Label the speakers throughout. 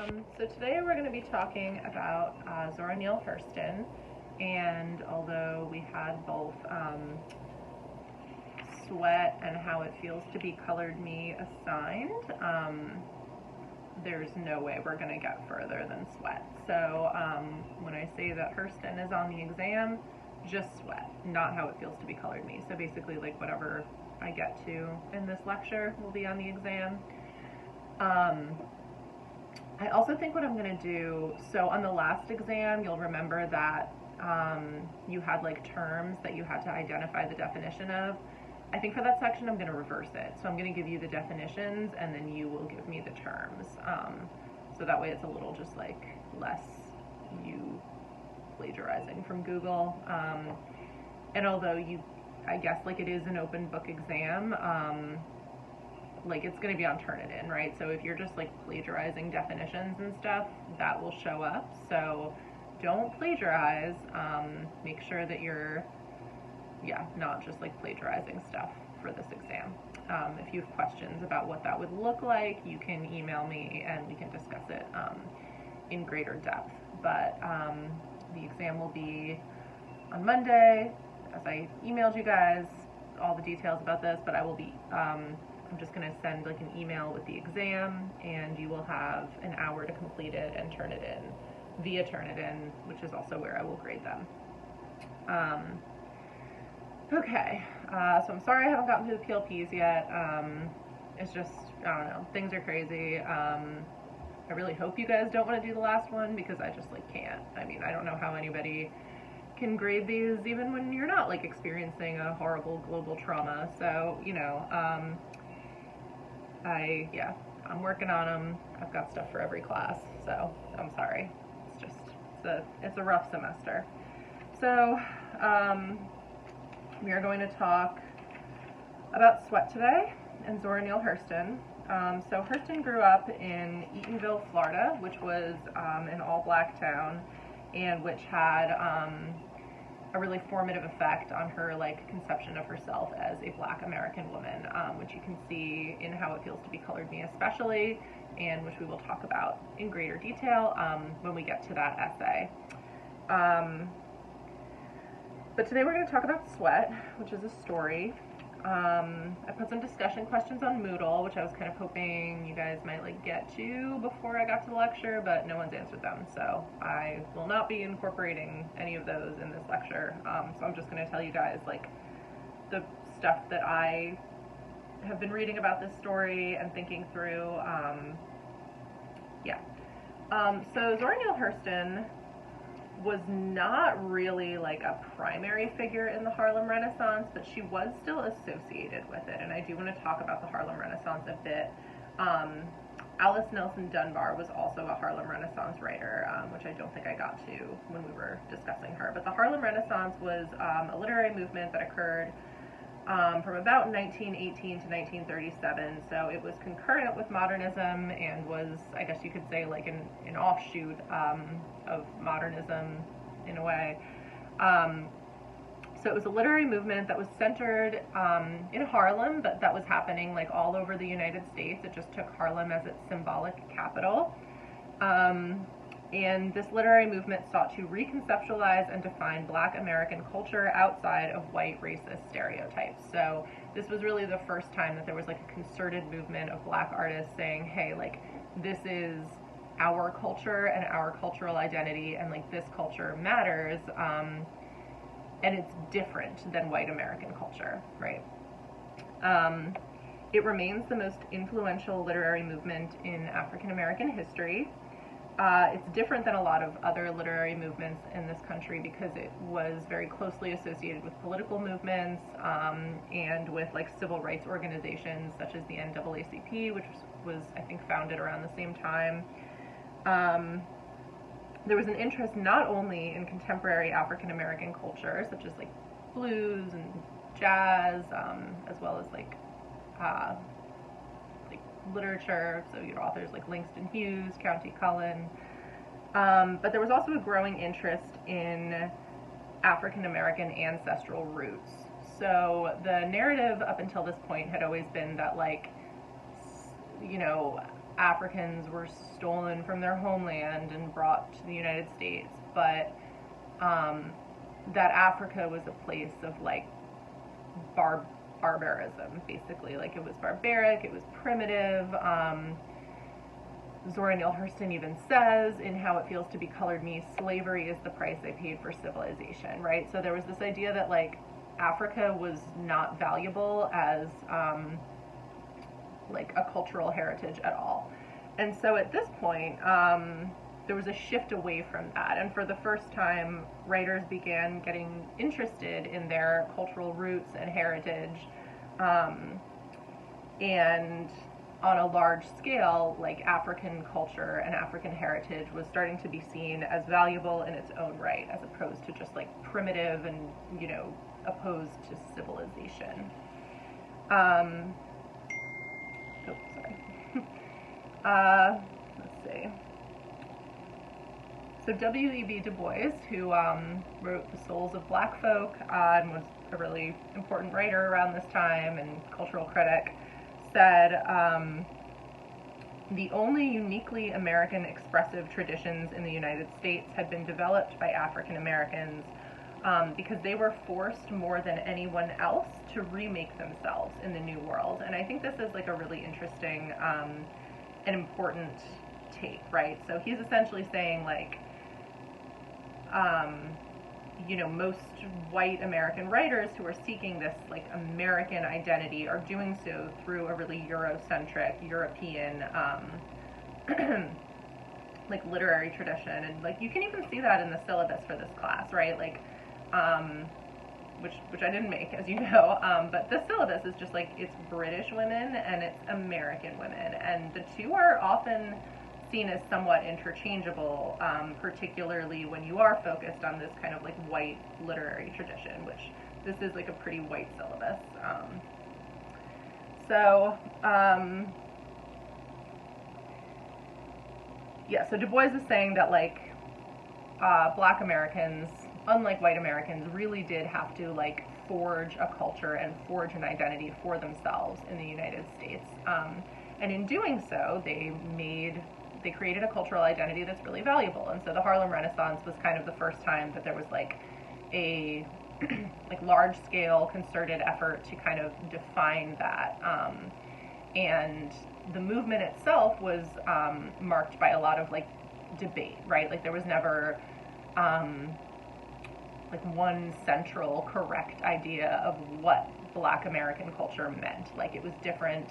Speaker 1: So today we're going to be talking about Zora Neale Hurston, and although we had both Sweat and How It Feels to Be Colored Me assigned, there's no way we're going to get further than Sweat. So when I say that Hurston is on the exam, just Sweat, not How It Feels to Be Colored Me. So basically, like, whatever I get to in this lecture will be on the exam. I also think what I'm going to do, so on the last exam, you'll remember that you had like terms that you had to identify the definition of. I think for that section I'm going to reverse it. So I'm going to give you the definitions and then you will give me the terms. So that way it's a little just like less you plagiarizing from Google. And although I guess like it is an open book exam, like it's going to be on Turnitin, right? So if you're just like plagiarizing definitions and stuff, that will show up. So don't plagiarize. Make sure that you're, not just like plagiarizing stuff for this exam. If you have questions about what that would look like, you can email me and we can discuss it in greater depth. But the exam will be on Monday, as I emailed you guys all the details about this, but I will be, I'm just going to send like an email with the exam, and you will have an hour to complete it and turn it in via Turnitin, which is also where I will grade them. Okay, so I'm sorry I haven't gotten to the PLPs yet. It's just, I don't know, things are crazy. I really hope you guys don't want to do the last one because I just like can't. I mean, I don't know how anybody can grade these even when you're not like experiencing a horrible global trauma. So, you know, I'm working on them. I've got stuff for every class, so I'm sorry. It's just, it's a rough semester. So, we are going to talk about Sweat today and Zora Neale Hurston. So Hurston grew up in Eatonville, Florida, which was an all-black town, and which had a really formative effect on her like conception of herself as a Black American woman, which you can see in How It Feels to Be Colored Me especially, and which we will talk about in greater detail when we get to that essay. But today we're going to talk about Sweat, which is a story. I put some discussion questions on Moodle, which I was kind of hoping you guys might like get to before I got to the lecture, but no one's answered them, so I will not be incorporating any of those in this lecture. So I'm just going to tell you guys like the stuff that I have been reading about this story and thinking through. So Zora Neale Hurston was not really like a primary figure in the Harlem Renaissance, but she was still associated with it, and I do want to talk about the Harlem Renaissance a bit. Alice Dunbar was also a Harlem Renaissance writer, which I don't think I got to when we were discussing her. But the Harlem Renaissance was a literary movement that occurred from about 1918 to 1937, so it was concurrent with modernism and was, I guess you could say, like an offshoot of modernism in a way. So it was a literary movement that was centered in Harlem, but that was happening like all over the United States. It just took Harlem as its symbolic capital. And this literary movement sought to reconceptualize and define Black American culture outside of white racist stereotypes. So this was really the first time that there was like a concerted movement of Black artists saying, hey, like this is our culture and our cultural identity, and like this culture matters, and it's different than white American culture, right? It remains the most influential literary movement in African American history. It's different than a lot of other literary movements in this country because it was very closely associated with political movements and with like civil rights organizations such as the NAACP, which was I think founded around the same time. There was an interest not only in contemporary African American culture, such as like blues and jazz, as well as like literature, so your authors like Langston Hughes, Countee Cullen, but there was also a growing interest in African American ancestral roots. So the narrative up until this point had always been that like, you know, Africans were stolen from their homeland and brought to the United States, but that Africa was a place of like barbarism, basically. Like, it was barbaric, it was primitive. Zora Neale Hurston even says in How It Feels to Be Colored Me, slavery is the price I paid for civilization, right? So there was this idea that like Africa was not valuable as like a cultural heritage at all. And so at this point, there was a shift away from that. And for the first time, writers began getting interested in their cultural roots and heritage. And on a large scale, like, African culture and African heritage was starting to be seen as valuable in its own right, as opposed to just like primitive and, you know, opposed to civilization. Let's see. So W.E.B. Du Bois, who wrote The Souls of Black Folk and was a really important writer around this time and cultural critic, said, the only uniquely American expressive traditions in the United States had been developed by African Americans because they were forced more than anyone else to remake themselves in the New World. And I think this is like a really interesting and important take, right? So he's essentially saying, like, you know, most white American writers who are seeking this like American identity are doing so through a really Eurocentric, European like literary tradition. And like you can even see that in the syllabus for this class, right? Like which I didn't make, as you know, but the syllabus is just like, it's British women and it's American women, and the two are often seen as somewhat interchangeable, particularly when you are focused on this kind of like white literary tradition, which this is like a pretty white syllabus. Yeah, so Du Bois is saying that like Black Americans, unlike white Americans, really did have to like forge a culture and forge an identity for themselves in the United States. And in doing so, they created a cultural identity that's really valuable. And so the Harlem Renaissance was kind of the first time that there was like a like large-scale concerted effort to kind of define that. And the movement itself was marked by a lot of like debate, right? Like there was never like one central correct idea of what Black American culture meant. Like it was different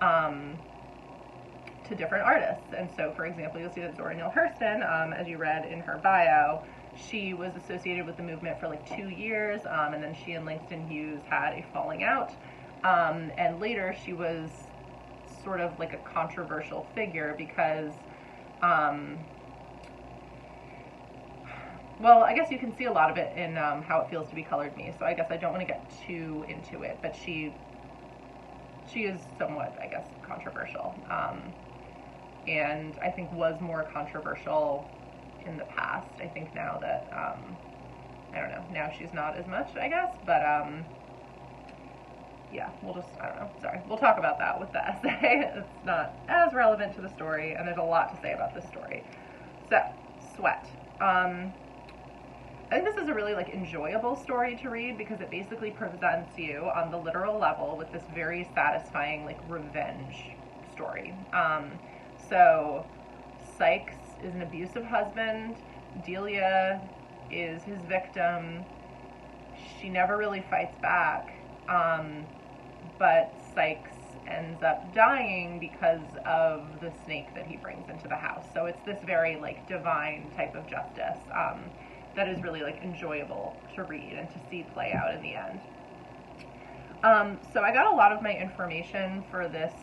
Speaker 1: to different artists. And so, for example, you'll see that Zora Neale Hurston, as you read in her bio, she was associated with the movement for like 2 years, and then she and Langston Hughes had a falling out. And later she was sort of like a controversial figure because, well, I guess you can see a lot of it in How It Feels to Be Colored Me, so I guess I don't want to get too into it, but she is somewhat, I guess, controversial. And I think was more controversial in the past. I think now that, I don't know, now she's not as much, I guess, but yeah, I don't know, sorry. We'll talk about that with the essay. It's not as relevant to the story, and there's a lot to say about this story. So, Sweat. I think this is a really like enjoyable story to read because it basically presents you on the literal level with this very satisfying like revenge story. So Sykes is an abusive husband. Delia is his victim. She never really fights back, but Sykes ends up dying because of the snake that he brings into the house. So it's this very like divine type of justice that is really like enjoyable to read and to see play out in the end. So I got a lot of my information for this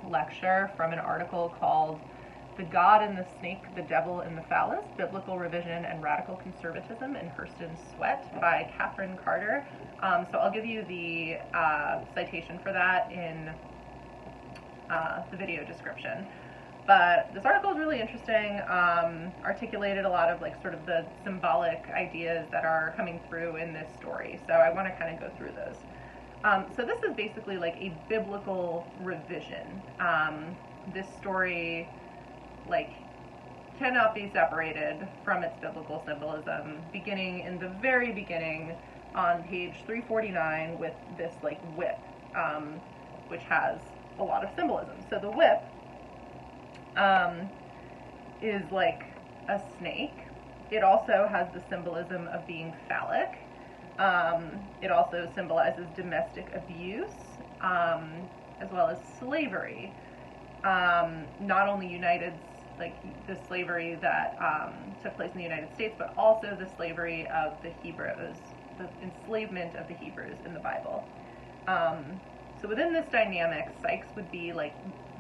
Speaker 1: lecture from an article called The God and the Snake, the Devil and the Phallus, Biblical Revision and Radical Conservatism in Hurston's Sweat by Catherine Carter. So I'll give you the citation for that in the video description. But this article is really interesting, articulated a lot of like sort of the symbolic ideas that are coming through in this story. So I want to kind of go through those. So this is basically like a biblical revision this story, like, cannot be separated from its biblical symbolism, beginning in the very beginning on page 349 with this, like, whip, which has a lot of symbolism. So the whip is like a snake. It also has the symbolism of being phallic. It also symbolizes domestic abuse, as well as slavery. Not only like the slavery that took place in the United States, but also the slavery of the Hebrews, the enslavement of the Hebrews in the Bible. So within this dynamic, Sykes would be like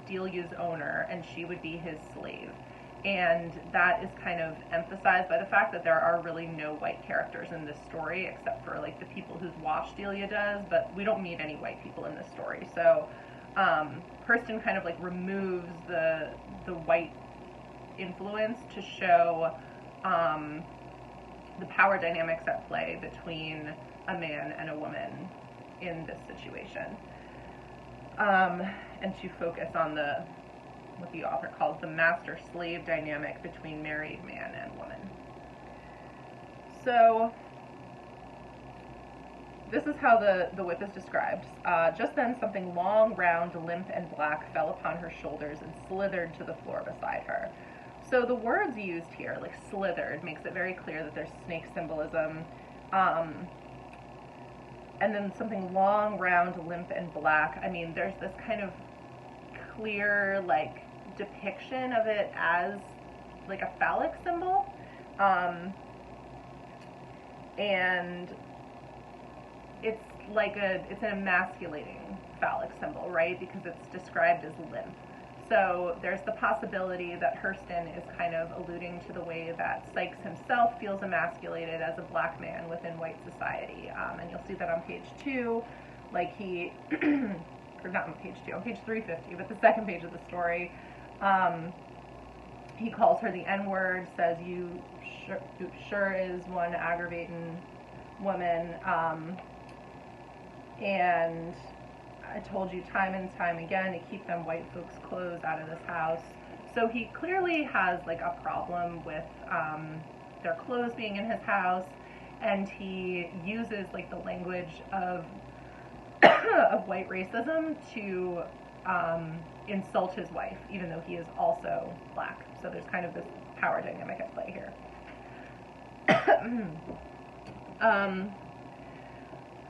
Speaker 1: Delia's owner, and she would be his slave. And that is kind of emphasized by the fact that there are really no white characters in this story, except for like the people whose wash Delia does, but we don't meet any white people in this story. So Hurston kind of like removes the white influence to show the power dynamics at play between a man and a woman in this situation, and to focus on what the author calls the master-slave dynamic between married man and woman. So this is how the whip is described. Just then something long, round, limp, and black fell upon her shoulders and slithered to the floor beside her. So the words used here, like slithered, makes it very clear that there's snake symbolism. And then something long, round, limp, and black. I mean, there's this kind of clear, like, depiction of it as, like, a phallic symbol. And it's like it's an emasculating phallic symbol, right? Because it's described as limp. So there's the possibility that Hurston is kind of alluding to the way that Sykes himself feels emasculated as a black man within white society. And you'll see that on page 2, like he, or not on page 2, on page 350, but the second page of the story, he calls her the N-word, says you sure is one aggravating woman, and I told you time and time again to keep them white folks' clothes out of this house. So he clearly has like a problem with their clothes being in his house, and he uses like the language of of white racism to insult his wife, even though he is also black. So there's kind of this power dynamic at play here.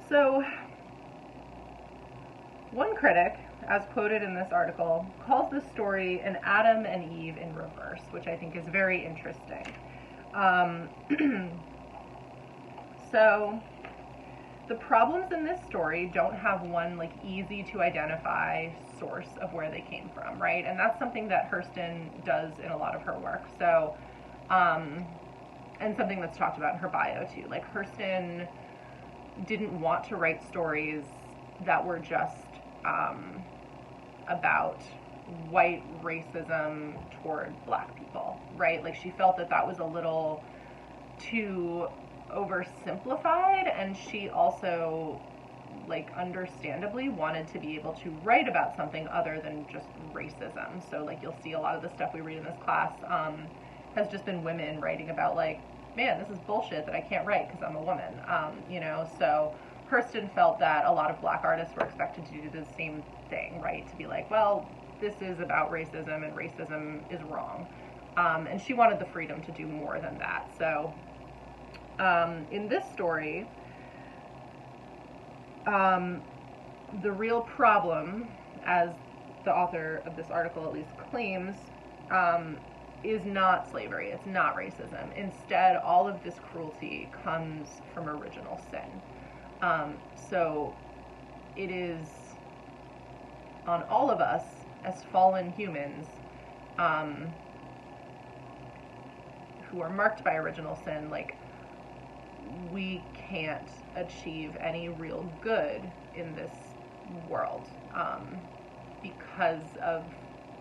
Speaker 1: So one critic, as quoted in this article, calls this story an Adam and Eve in reverse, which I think is very interesting. So the problems in this story don't have one like easy to identify source of where they came from, right? And that's something that Hurston does in a lot of her work. So, and something that's talked about in her bio too. Like Hurston didn't want to write stories that were just about white racism toward black people, right? Like she felt that that was a little too oversimplified, and she also, like, understandably wanted to be able to write about something other than just racism. So, like, you'll see a lot of the stuff we read in this class has just been women writing about, like, man, this is bullshit that I can't write because I'm a woman, you know? So Hurston felt that a lot of black artists were expected to do the same thing, right? To be like, well, this is about racism and racism is wrong. And she wanted the freedom to do more than that. So in this story, the real problem, as the author of this article at least claims, is not slavery. It's not racism. Instead, all of this cruelty comes from original sin. So it is on all of us as fallen humans who are marked by original sin, like, we can't achieve any real good in this world because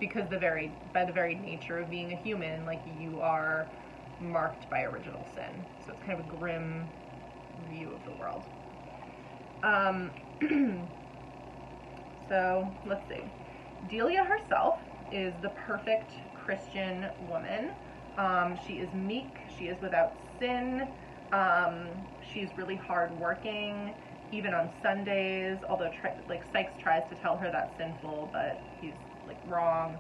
Speaker 1: by the very nature of being a human, like, you are marked by original sin. So it's kind of a grim view of the world. So let's see. Delia herself is the perfect Christian woman. She is meek, she is without sin, she's really hardworking, even on Sundays, although Sykes tries to tell her that's sinful, but he's like wrong.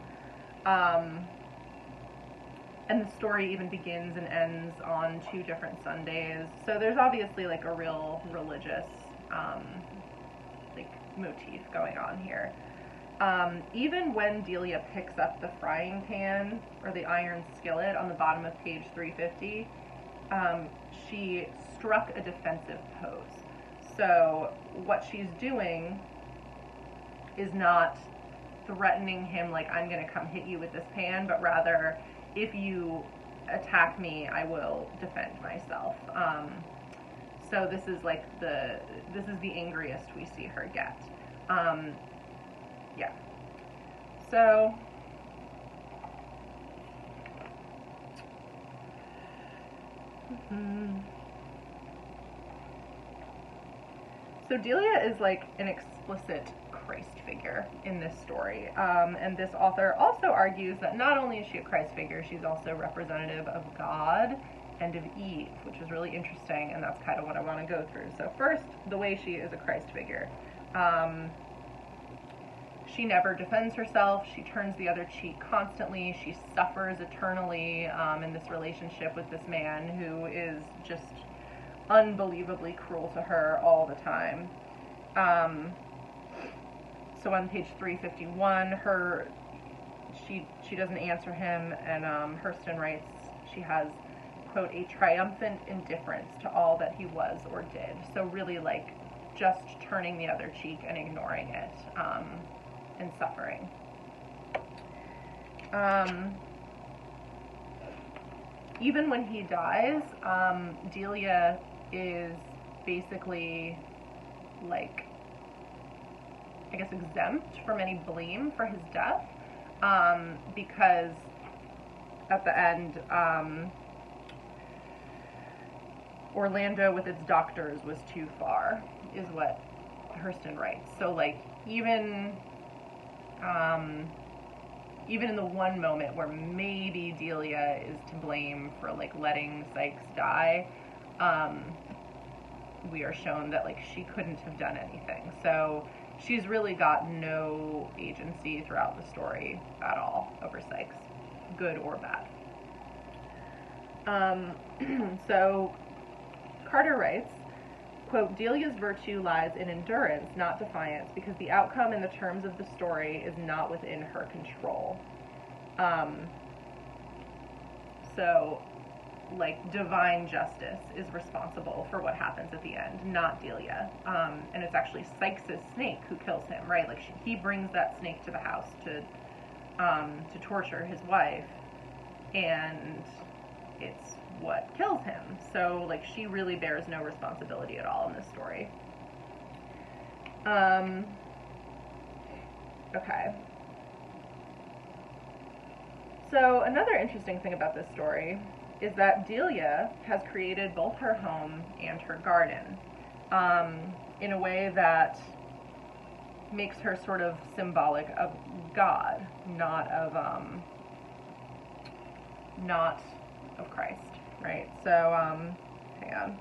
Speaker 1: And the story even begins and ends on 2 different Sundays. So there's obviously like a real religious like motif going on here. Even when Delia picks up the frying pan or the iron skillet on the bottom of page 350, she struck a defensive pose. So what she's doing is not threatening him like, I'm going to come hit you with this pan, but rather, if you attack me, I will defend myself. So this is like the angriest we see her get. Yeah. So so Delia is like an explicit Christ figure in this story, and this author also argues that not only is she a Christ figure, she's also representative of God and of Eve, which is really interesting, and that's kind of what I want to go through. So first, the way she is a Christ figure. She never defends herself, she turns the other cheek constantly, she suffers eternally in this relationship with this man who is just unbelievably cruel to her all the time. So on page 351, she doesn't answer him, and Hurston writes she has, quote, a triumphant indifference to all that he was or did. So really like just turning the other cheek and ignoring it, and suffering. Even when he dies, Delia is basically like, I guess, exempt from any blame for his death, because at the end, Orlando with its doctors was too far, is what Hurston writes. So like even in the one moment where maybe Delia is to blame for like letting Sykes die, we are shown that like she couldn't have done anything. So she's really got no agency throughout the story at all over Sykes, good or bad. So Carter writes, quote, Delia's virtue lies in endurance, not defiance, because the outcome and the terms of the story is not within her control. So, like, divine justice is responsible for what happens at the end, not Delia. And it's actually Sykes' snake who kills him, right? Like, he brings that snake to the house to torture his wife, and it's what kills him. So, like, she really bears no responsibility at all in this story. Okay. So, another interesting thing about this story is that Delia has created both her home and her garden, in a way that makes her sort of symbolic of God, not of Christ. Right, so, hang on.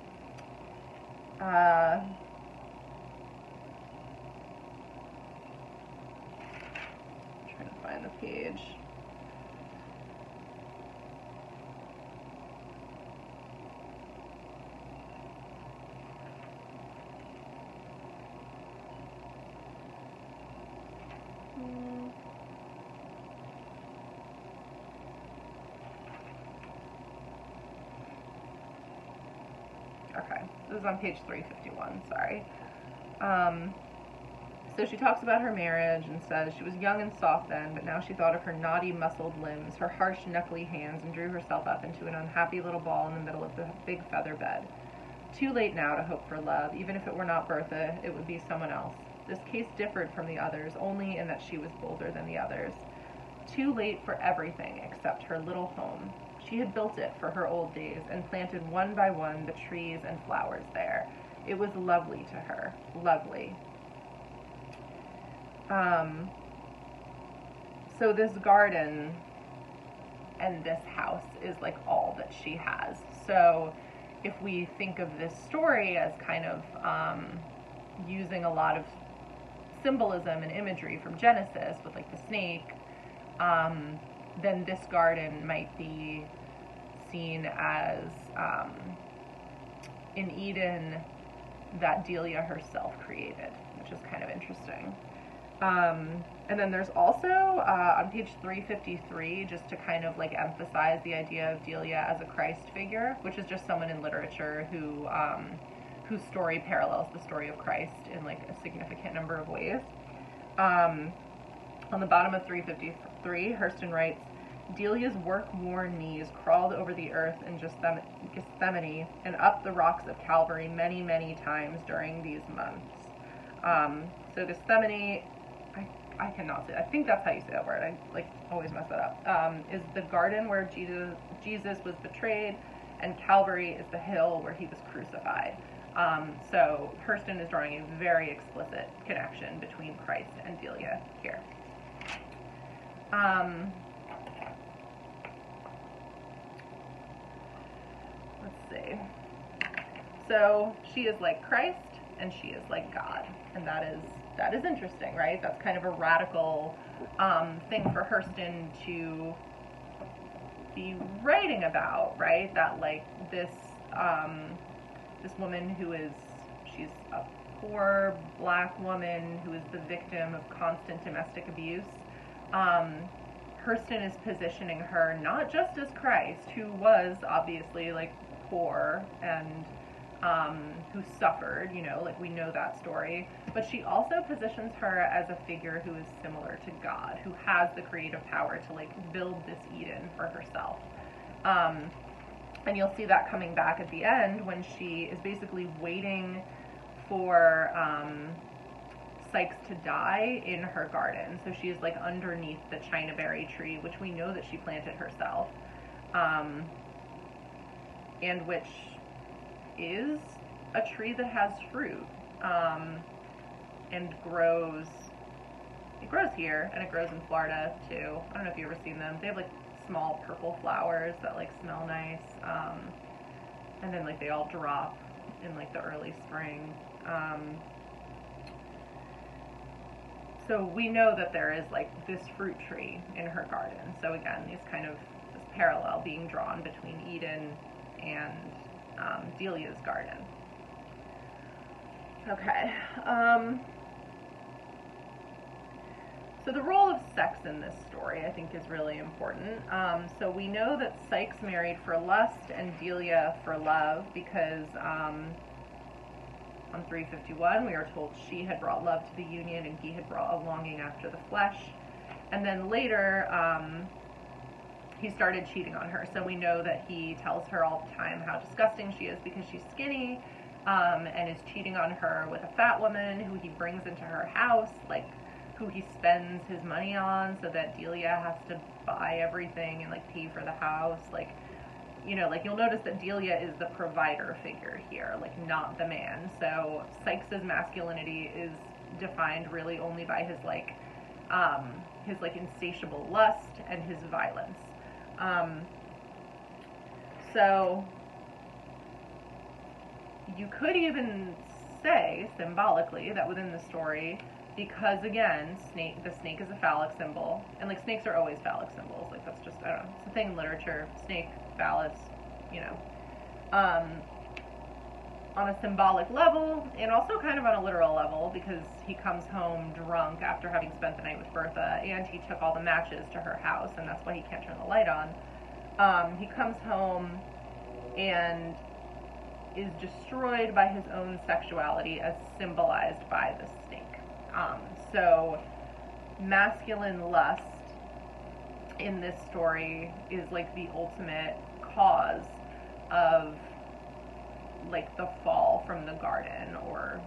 Speaker 1: Trying to find the page. Okay, this is on page 351, sorry. So she talks about her marriage and says she was young and soft then, but now she thought of her knotty, muscled limbs, her harsh, knuckly hands, and drew herself up into an unhappy little ball in the middle of the big feather bed. Too late now to hope for love. Even if it were not Bertha, it would be someone else. This case differed from the others only in that she was bolder than the others. Too late for everything except her little home. She had built it for her old days and planted one by one the trees and flowers there. It was lovely to her. Lovely. So this garden and this house is like all that she has. So if we think of this story as kind of using a lot of symbolism and imagery from Genesis with like the snake, then this garden might be seen as in Eden that Delia herself created, which is kind of interesting. And then there's also on page 353, just to kind of like emphasize the idea of Delia as a Christ figure, which is just someone in literature who whose story parallels the story of Christ in like a significant number of ways. On the bottom of 353, Hurston writes, Delia's work-worn knees crawled over the earth in Gethsemane and up the rocks of Calvary many, many times during these months. So Gethsemane, I cannot say, I think that's how you say that word, I like always mess that up, is the garden where Jesus was betrayed, and Calvary is the hill where he was crucified. So Hurston is drawing a very explicit connection between Christ and Delia here. Let's see. So she is like Christ and she is like God, and that is interesting, right? That's kind of a radical thing for Hurston to be writing about, right? That like this woman she's a poor black woman who is the victim of constant domestic abuse. Hurston is positioning her not just as Christ, who was obviously like poor and who suffered, you know, like we know that story, but she also positions her as a figure who is similar to God, who has the creative power to like build this Eden for herself. And you'll see that coming back at the end when she is basically waiting for Sykes to die in her garden. So she is like underneath the chinaberry tree, which we know that she planted herself, and which is a tree that has fruit and grows. It grows here, and it grows in Florida too. I don't know if you've ever seen them. They have like small purple flowers that like smell nice, and then like they all drop in like the early spring. So we know that there is like this fruit tree in her garden. So again, this parallel being drawn between Eden and Delia's garden. Okay. So the role of sex in this story, I think, is really important. So we know that Sykes married for lust and Delia for love because on 351 we are told she had brought love to the union and he had brought a longing after the flesh. And then later he started cheating on her. So we know that he tells her all the time how disgusting she is because she's skinny, and is cheating on her with a fat woman who he brings into her house, like who he spends his money on so that Delia has to buy everything and like pay for the house. Like, you know, like you'll notice that Delia is the provider figure here, like not the man. So Sykes's masculinity is defined really only by his insatiable lust and his violence. So you could even say symbolically that within the story, because again, the snake is a phallic symbol, and like snakes are always phallic symbols, like that's just, I don't know, it's a thing in literature, snake, phallus, you know, on a symbolic level, and also kind of on a literal level, because he comes home drunk after having spent the night with Bertha, and he took all the matches to her house, and that's why he can't turn the light on. He comes home and is destroyed by his own sexuality as symbolized by the snake. So masculine lust in this story is like the ultimate cause of like the fall from the garden or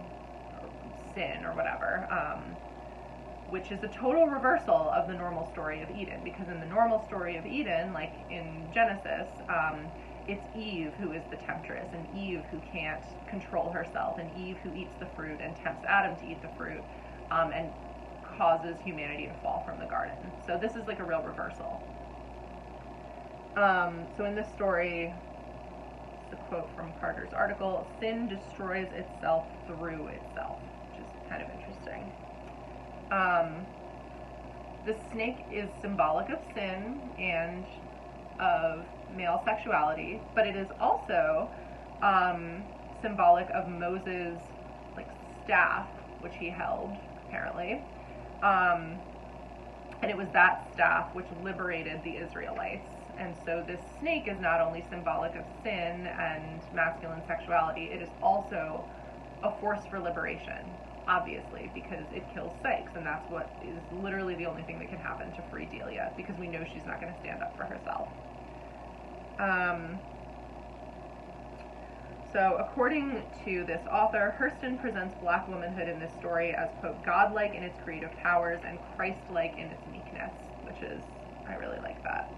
Speaker 1: sin or whatever, which is a total reversal of the normal story of Eden, because in the normal story of Eden, like in Genesis, it's Eve who is the temptress, and Eve who can't control herself, and Eve who eats the fruit and tempts Adam to eat the fruit, and causes humanity to fall from the garden. So this is like a real reversal. So in this story, the quote from Carter's article, sin destroys itself through itself, which is kind of interesting. The snake is symbolic of sin and of male sexuality, but it is also symbolic of Moses' like staff, which he held apparently, and it was that staff which liberated the Israelites. And so this snake is not only symbolic of sin and masculine sexuality, it is also a force for liberation, obviously, because it kills Sykes, and that's what is literally the only thing that can happen to free Delia, because we know she's not going to stand up for herself. So according to this author, Hurston presents black womanhood in this story as, quote, godlike in its creative powers and Christ-like in its meekness, which is, I really like that.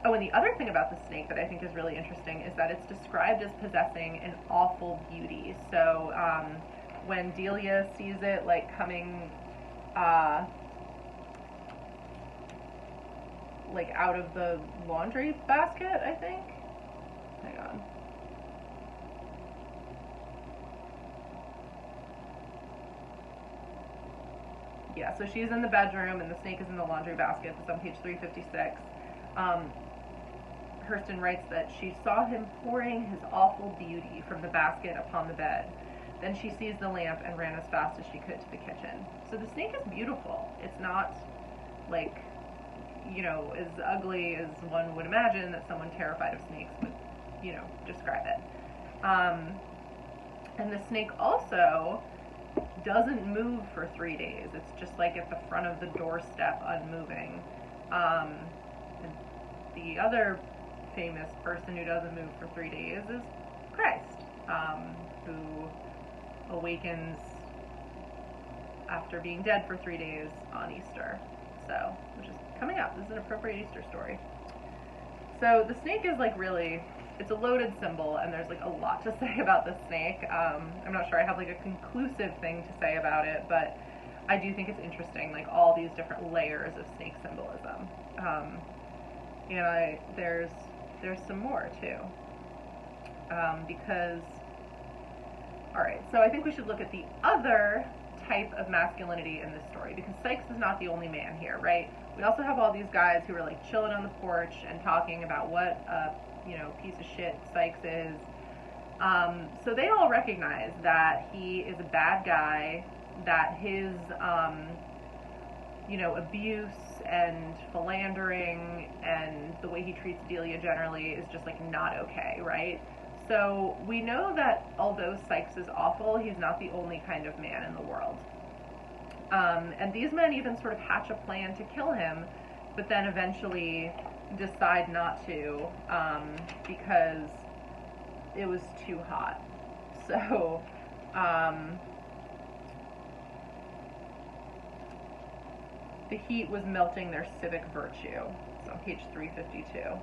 Speaker 1: Oh, and the other thing about the snake that I think is really interesting is that it's described as possessing an awful beauty. So when Delia sees it like coming like out of the laundry basket, I think. Hang on. Yeah, so she's in the bedroom and the snake is in the laundry basket. It's on page 356. Hurston writes that she saw him pouring his awful beauty from the basket upon the bed. Then she seized the lamp and ran as fast as she could to the kitchen. So the snake is beautiful. It's not like, you know, as ugly as one would imagine that someone terrified of snakes would, you know, describe it. And the snake also doesn't move for 3 days. It's just like at the front of the doorstep, unmoving. And the other famous person who doesn't move for 3 days is Christ, who awakens after being dead for 3 days on Easter. So, which is coming up. This is an appropriate Easter story. So the snake is like really, it's a loaded symbol, and there's like a lot to say about the snake. I'm not sure I have like a conclusive thing to say about it, but I do think it's interesting, like all these different layers of snake symbolism. And there's some more too, because, all right, so I think we should look at the other type of masculinity in this story, because Sykes is not the only man here, right? We also have all these guys who are like chilling on the porch and talking about what a, you know, piece of shit Sykes is. So they all recognize that he is a bad guy, that his, you know, abuse and philandering and the way he treats Delia generally is just like not okay, right? So we know that although Sykes is awful, he's not the only kind of man in the world. And these men even sort of hatch a plan to kill him, but then eventually decide not to, because it was too hot. So, the heat was melting their civic virtue. It's on page 352.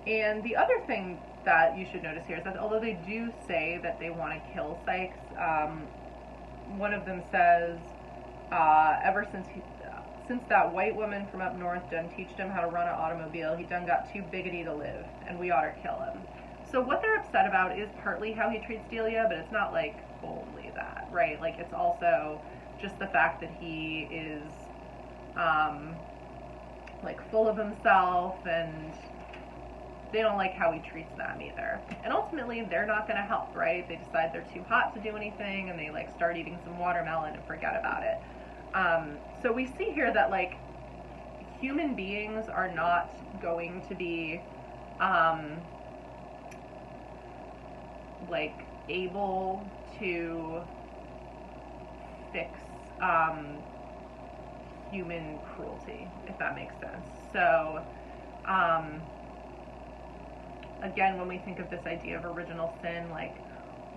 Speaker 1: And the other thing that you should notice here is that although they do say that they want to kill Sykes, one of them says, ever since that white woman from up north done teached him how to run an automobile, he done got too biggity to live, and we ought to kill him. So what they're upset about is partly how he treats Delia, but it's not like only that, right? Like it's also just the fact that he is like full of himself, and they don't like how he treats them either. And ultimately, they're not going to help, right? They decide they're too hot to do anything, and they like start eating some watermelon and forget about it. So we see here that like human beings are not going to be like able to fix human cruelty, if that makes sense. So again, when we think of this idea of original sin, like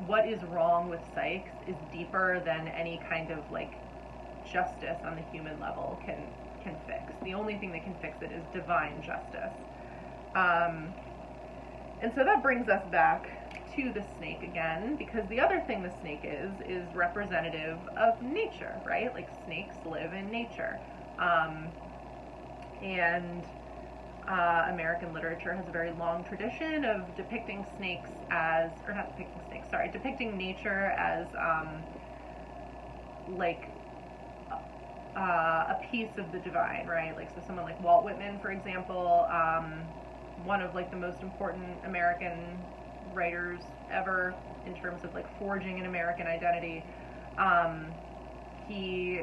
Speaker 1: what is wrong with Sykes is deeper than any kind of like justice on the human level can fix. The only thing that can fix it is divine justice. And so that brings us back to the snake again, because the other thing the snake is representative of nature, right? Like snakes live in nature. And American literature has a very long tradition of depicting snakes as, or not depicting snakes, sorry, depicting nature as like a piece of the divine, right? Like, so someone like Walt Whitman, for example, one of like the most important American writers ever in terms of like forging an American identity. He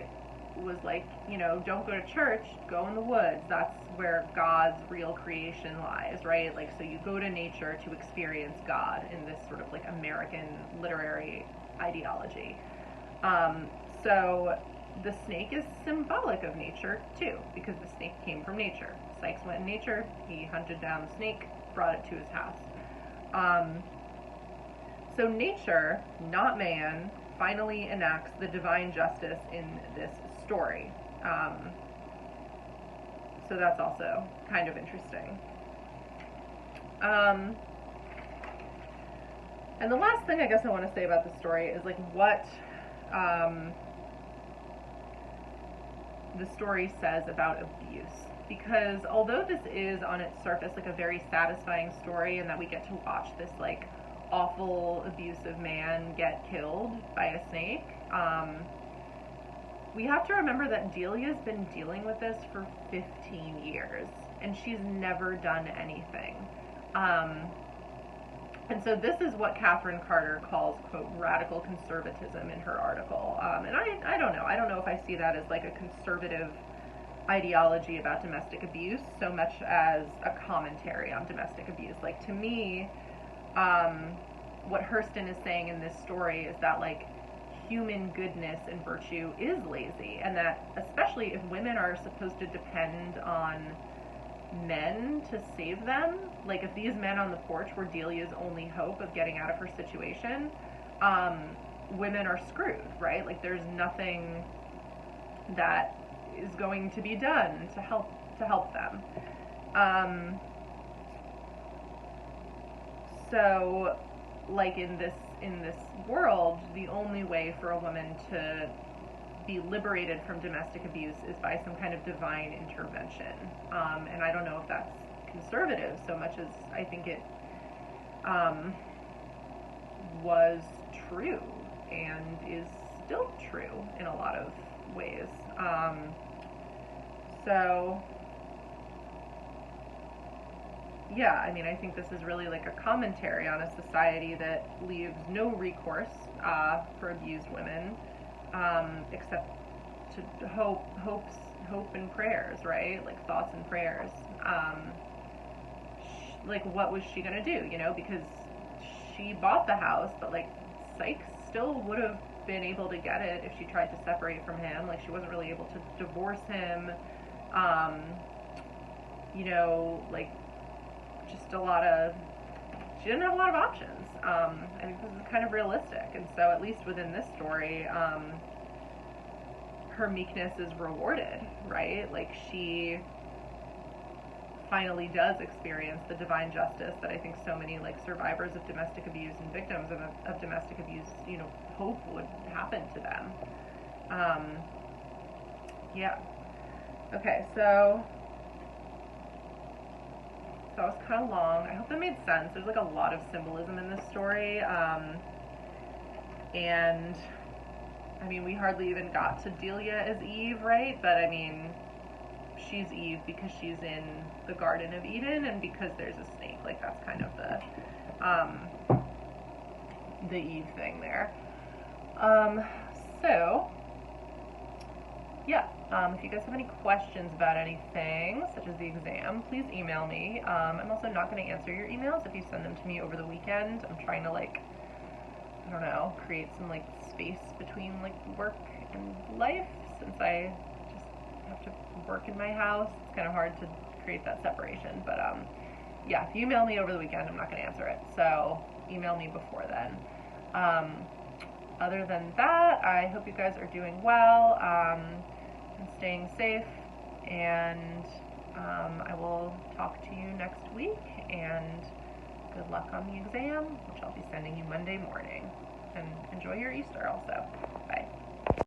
Speaker 1: was like, you know, don't go to church, go in the woods. That's where God's real creation lies, right? Like, so you go to nature to experience God in this sort of like American literary ideology. So the snake is symbolic of nature too, because the snake came from nature. Sykes went in nature, he hunted down the snake, brought it to his house. So nature, not man, finally enacts the divine justice in this story. So that's also kind of interesting. And the last thing I guess I want to say about the story is like what the story says about abuse. Because although this is on its surface like a very satisfying story, and that we get to watch this like awful abusive man get killed by a snake, we have to remember that Delia's been dealing with this for 15 years and she's never done anything. And so this is what Catherine Carter calls, quote, radical conservatism in her article. And I don't know. I don't know if I see that as like a conservative ideology about domestic abuse so much as a commentary on domestic abuse. Like, to me, what Hurston is saying in this story is that like human goodness and virtue is lazy, and that especially if women are supposed to depend on men to save them, like if these men on the porch were Delia's only hope of getting out of her situation, women are screwed, right? Like there's nothing that is going to be done to help them. So like in this world, the only way for a woman to be liberated from domestic abuse is by some kind of divine intervention. And I don't know if that's conservative so much as I think it was true and is still true in a lot of ways. So yeah, I mean, I think this is really like a commentary on a society that leaves no recourse for abused women, except to hope and prayers, right? Like thoughts and prayers. Like, what was she gonna do? You know, because she bought the house, but like Sykes still would have been able to get it if she tried to separate from him. Like, she wasn't really able to divorce him. You know, like, just she didn't have a lot of options. I think this is kind of realistic, and so at least within this story, her meekness is rewarded, right? Like, she finally does experience the divine justice that I think so many like survivors of domestic abuse and victims of domestic abuse, you know, hope would happen to them. Yeah. Okay, so that was kind of long. I hope that made sense. There's like a lot of symbolism in this story. And I mean, we hardly even got to Delia as Eve, right? But I mean, she's Eve because she's in the Garden of Eden and because there's a snake. Like, that's kind of the Eve thing there. So yeah, if you guys have any questions about anything, such as the exam, please email me. I'm also not going to answer your emails if you send them to me over the weekend. I'm trying to, like, I don't know, create some, like, space between, like, work and life, since I just have to work in my house. It's kind of hard to create that separation, but, yeah, if you email me over the weekend, I'm not going to answer it, so email me before then. Other than that, I hope you guys are doing well, and staying safe, and I will talk to you next week, and good luck on the exam, which I'll be sending you Monday morning. And enjoy your Easter also.